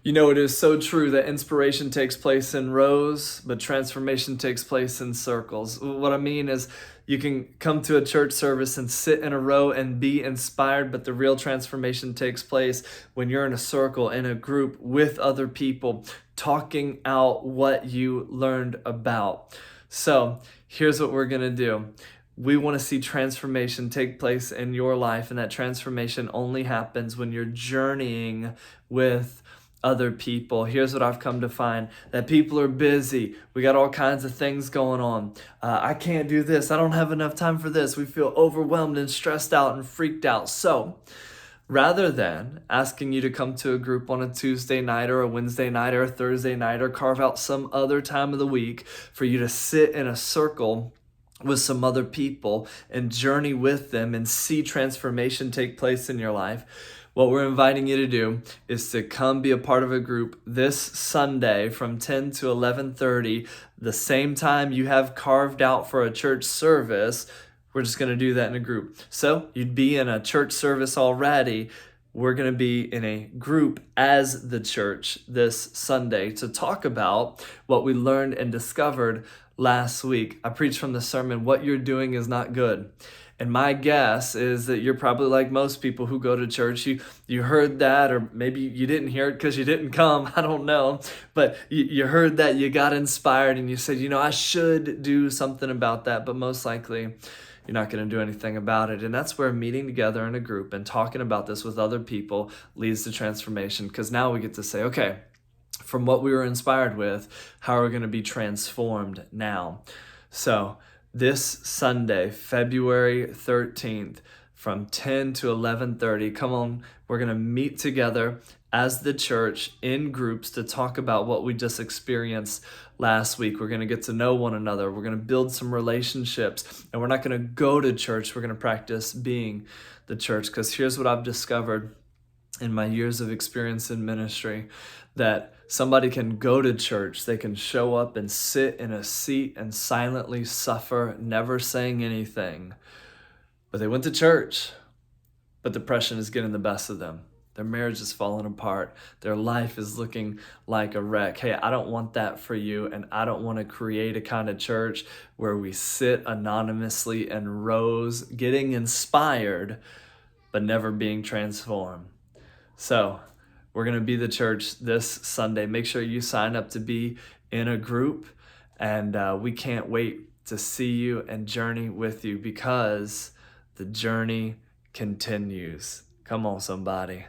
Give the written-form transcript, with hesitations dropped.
You know, it is so true that inspiration takes place in rows, but transformation takes place in circles. What I mean is, you can come to a church service and sit in a row and be inspired, but the real transformation takes place when you're in a circle, in a group with other people, talking out what you learned about. So, here's what we're going to do. We want to see transformation take place in your life, and that transformation only happens when you're journeying with other people. Here's what I've come to find, that people are busy. We got all kinds of things going on. I can't do this. I don't have enough time for this. We feel overwhelmed and stressed out and freaked out. So rather than asking you to come to a group on a Tuesday night or a Wednesday night or a Thursday night, or carve out some other time of the week for you to sit in a circle with some other people and journey with them and see transformation take place in your life, what we're inviting you to do is to come be a part of a group this Sunday from 10 to 11:30, the same time you have carved out for a church service. We're just going to do that in a group. So you'd be in a church service already. We're going to be in a group as the church this Sunday to talk about what we learned and discovered last week. I preached from the sermon, "What you're doing is not good." And my guess is that you're probably like most people who go to church. You heard that, or maybe you didn't hear it because you didn't come. I don't know. But you heard that, you got inspired, and you said, I should do something about that. But most likely, you're not going to do anything about it. And that's where meeting together in a group and talking about this with other people leads to transformation. Because now we get to say, okay, from what we were inspired with, how are we going to be transformed now? So this Sunday, February 13th, from 10 to 11:30, come on, we're going to meet together as the church in groups to talk about what we just experienced last week. We're going to get to know one another. We're going to build some relationships, and we're not going to go to church. We're going to practice being the church, because here's what I've discovered in my years of experience in ministry, that somebody can go to church, they can show up and sit in a seat and silently suffer, never saying anything. But they went to church, but depression is getting the best of them. Their marriage is falling apart. Their life is looking like a wreck. Hey, I don't want that for you, and I don't want to create a kind of church where we sit anonymously in rows, getting inspired, but never being transformed. So we're going to be the church this Sunday. Make sure you sign up to be in a group, and we can't wait to see you and journey with you, because the journey continues. Come on, somebody.